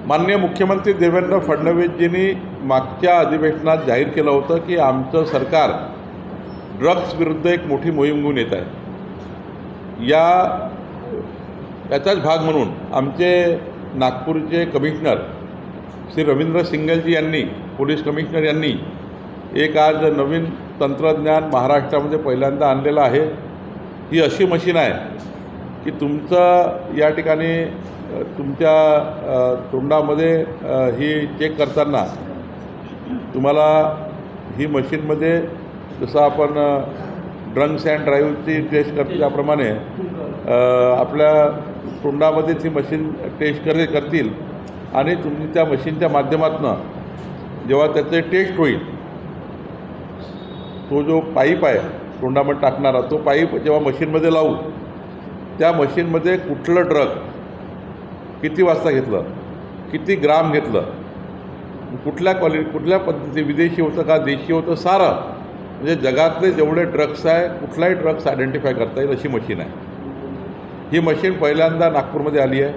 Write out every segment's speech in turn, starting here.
माननीय मुख्यमंत्री देवेंद्र फडणवीसजींनी मागच्या अधिवेशनात जाहीर केलं होतं की आमचं सरकार ड्रग्स विरुद्ध एक मोठी मोहीम घेऊन येत आहे। याचाच भाग म्हणून आमचे नागपूरचे कमिशनर श्री रवींद्र सिंगलजी यांनी, पोलीस कमिशनर यांनी एक आज नवीन तंत्रज्ञान महाराष्ट्रामध्ये पहिल्यांदा आणलेलं आहे। ही अशी मशीन आहे की तुमचं या ठिकाणी तुमच्या तोंडामध्ये ही चेक करताना तुम्हाला ही मशीनमध्ये जसं आपण ड्रंक्स अँड ड्राईव्हची टेस्ट करतो त्याप्रमाणे आपल्या तोंडामध्येच ही मशीन टेस्ट करतील आणि तुम्ही त्या मशीनच्या माध्यमातून जेव्हा त्याचे टेस्ट होईल, तो जो पाईप आहे तोंडामध्ये टाकणारा, तो पाईप जेव्हा मशीनमध्ये लावू, त्या मशीनमध्ये कुठलं ड्रग किती वाजता घेतलं, किती ग्राम घेतलं, कुठल्या पद्धती, विदेशी होतं का देशी होतं, सारं म्हणजे जगातले जेवढे ड्रग्स आहे कुठलाही ड्रग्स आयडेंटिफाय करता येईल अशी मशीन आहे। ही मशीन पहिल्यांदा नागपूरमध्ये आली आहे।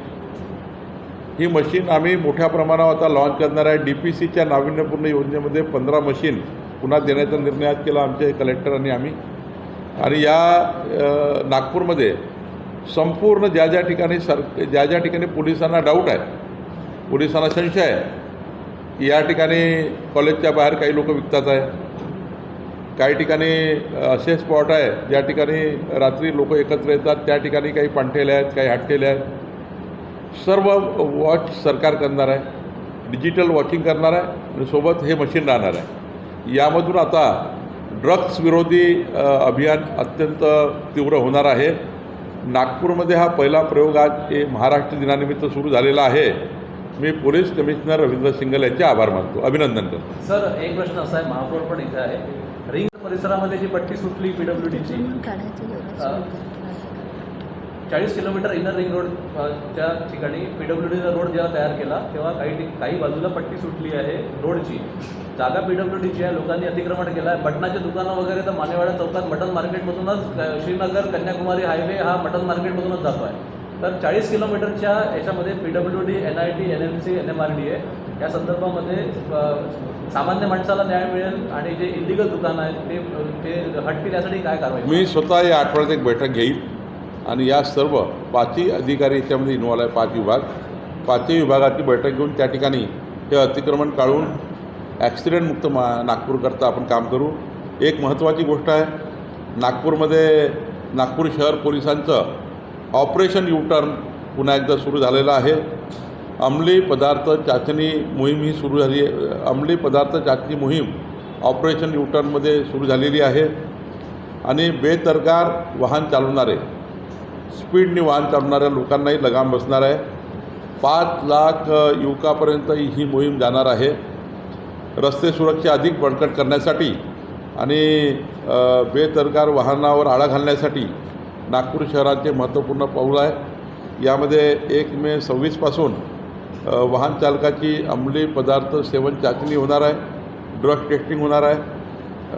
ही मशीन आम्ही मोठ्या प्रमाणावर आता लॉन्च करणार आहे। DPCच्या नाविन्यपूर्ण योजनेमध्ये 15 मशीन पुन्हा देण्याचा निर्णय आज केला आमचे कलेक्टर आणि आम्ही। आणि या नागपूरमध्ये संपूर्ण ज्या ज्या ठिकाणी पोलिसांना डाऊट आहे, पोलिसांना संशय आहे की या ठिकाणी कॉलेजच्या बाहेर काही लोक विकतात आहे, काही ठिकाणी असे स्पॉट आहे ज्या ठिकाणी रात्री लोक एकत्र येतात, त्या ठिकाणी काही पांठेले आहेत, काही हट्टेले आहेत, सर्व वॉच सरकार करणार आहे, डिजिटल वॉचिंग करणार आहे आणि सोबत हे मशीन राहणार आहे। यामधून आता ड्रग्स विरोधी अभियान अत्यंत तीव्र होणार आहे। नागपूरमध्ये हा पहिला प्रयोग आज महाराष्ट्र दिनानिमित्त सुरू झालेला आहे। मी पोलीस कमिशनर रवींद्र सिंगल यांचे आभार मानतो, अभिनंदन करतो। सर, एक प्रश्न असा आहे, महापौर पण इथे आहे, रिंग परिसरामध्ये जी पट्टी सुटली PWDची 40 किलोमीटर इनर रिंग रोडच्या ठिकाणी PWDचा रोड जेव्हा तयार केला तेव्हा काही बाजूला पट्टी सुटली आहे रोडची, जागा PWDची आहे, लोकांनी अतिक्रमण केलं आहे। मटणाचे दुकानं वगैरे तर मानेवाडा चौकात मटन मार्केटमधूनच श्रीनगर कन्याकुमारी हायवे हा मटन मार्केटमधूनच जातो आहे। तर 40 किलोमीटरच्या याच्यामध्ये PWD, NIT, NMC, NMRDA या संदर्भामध्ये सामान्य माणसाला न्याय मिळेल आणि जे इलिगल दुकानं आहेत ते हटतील यासाठी काय कारवाई? मी स्वतः या आठवड्यात एक बैठक घेईल आणि या सर्व 5ही अधिकारी याच्यामध्ये इन्व्हॉल्व आहे, 5 विभाग, 5ही विभागाची बैठक घेऊन त्या ठिकाणी हे अतिक्रमण काढून ॲक्सिडेंटमुक्त नागपूरकरता आपण काम करू। एक महत्त्वाची गोष्ट आहे, नागपूरमध्ये नागपूर शहर पोलिसांचं ऑपरेशन U-टर्न पुन्हा एकदा सुरू झालेलं आहे। अंमली पदार्थ चाचणी मोहीम ही सुरू झाली आहे। अंमली पदार्थ चाचणी मोहीम ऑपरेशन U-टर्नमध्ये सुरू झालेली आहे आणि बेदरकार वाहन चालवणारे, स्पीडनी वाहन चालवणाऱ्या लोकांनाही लगाम बसणार आहे। 5 लाख युवकापर्यंत ही मोहीम जाणार आहे। रस्ते सुरक्षा अधिक बळकट करण्यासाठी आणि बेदरकार वाहनावर आळा घालण्यासाठी नागपूर शहराचे महत्त्वपूर्ण पाऊल आहे। यामध्ये 1 मे 26 पासून वाहन चालकाची अंमली पदार्थ सेवन चाचणी होणार आहे, ड्रग टेस्टिंग होणार आहे,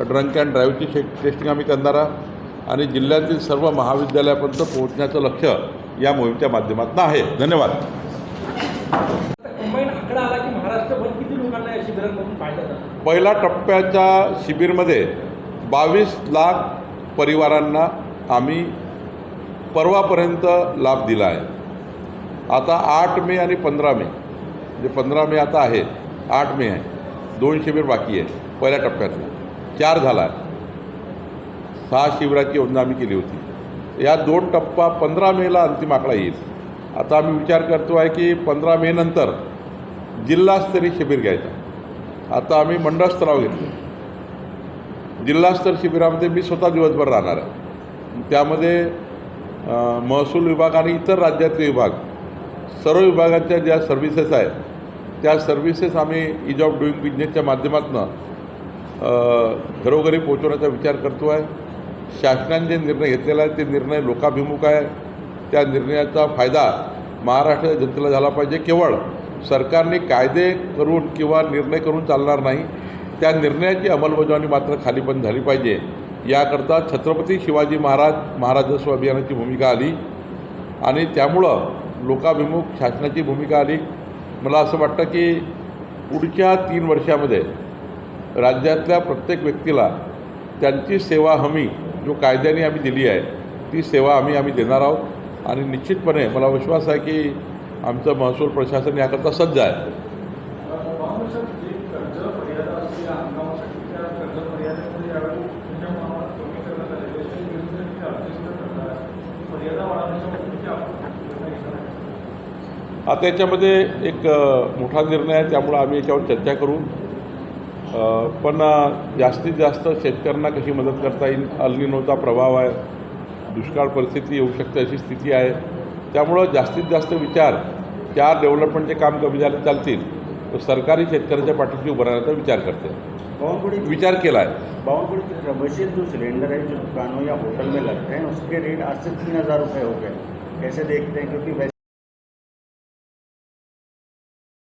ड्रंक अँड ड्राईव्हची टेस्टिंग आम्ही करणार आहोत आणि जिल्ह्यातील सर्व महाविद्यालयापर्यंत पोहोचण्याचं लक्ष्य या मोहिमेच्या माध्यमातून आहे। धन्यवाद। आकडा आला की महाराष्ट्रभर किती लोकांना या शिबिरांमधून फायदा झाला? पहिल्या टप्प्याच्या शिबिरमध्ये 22 लाख परिवारांना आम्ही परवापर्यंत लाभ दिला आहे। आता 8 मे आणि 15 मे, म्हणजे 15 मे आता आहे, 8 मे आहे, 2 शिबिर बाकी आहे पहिल्या टप्प्यातलं, 4 झाला आहे। 6 शिबिराची योजना आम्ही केली होती। या 2 टप्पा 15 मेला अंतिम आकडा येईल। आता आम्ही विचार करतो आहे की 15 मे नंतर जिल्हास्तरीय शिबिर घ्यायचं। आता आम्ही मंडळ स्तरावर घेतलं। जिल्हास्तर शिबिरामध्ये मी स्वतः दिवसभर राहणार आहे। त्यामध्ये महसूल विभाग आणि इतर राज्यातले विभाग, सर्व विभागाच्या ज्या सर्व्हिसेस आहेत त्या सर्व्हिसेस आम्ही ईज ऑफ डुईंग बिझनेसच्या माध्यमातून घरोघरी पोहोचवण्याचा विचार करतो आहे। शासनाने जे निर्णय घेतलेला आहे ते निर्णय लोकाभिमुख आहे। त्या निर्णयाचा फायदा महाराष्ट्राच्या जनतेला झाला पाहिजे। केवळ सरकारने कायदे करून किंवा निर्णय करून चालणार नाही, त्या निर्णयाची अंमलबजावणी मात्र खाली पण झाली पाहिजे। याकरता छत्रपती शिवाजी महाराजस्व अभियानाची भूमिका आली आणि त्यामुळं लोकाभिमुख शासनाची भूमिका आली। मला असं वाटतं की पुढच्या 3 वर्षामध्ये राज्यातल्या प्रत्येक व्यक्तीला त्यांची सेवा हमी जो कायद्याने आम्ही दिली आहे ती सेवा आम्ही देणार आहोत आणि निश्चितपणे मला विश्वास आहे की आमचं महसूल प्रशासन याकरता सज्ज आहे. आता याच्यामध्ये एक मोठा निर्णय आहे त्यामुळं आम्ही याच्यावर चर्चा करू. पण जास्तीत जास्त शेतकऱ्यांना कशी मदत करता येईल. अल निनोचा प्रभाव आहे, दुष्काळ परिस्थिती येऊ शकते अशी स्थिती आहे. त्यामुळं जास्तीत जास्त विचार 4 डेव्हलपमेंटचे काम कमी झाले चालतील तर सरकारी शेतकऱ्याच्या पाठीशी उभं राहण्याचा विचार करते विचार केला आहे. बावनकुड़ी की कमर्शियल जो सिलेंडर है जो दुकानों या होटल में लगते हैं उसके रेट आज से 3000 रुपये हो गए. कैसे देखते हैं क्योंकि वैसे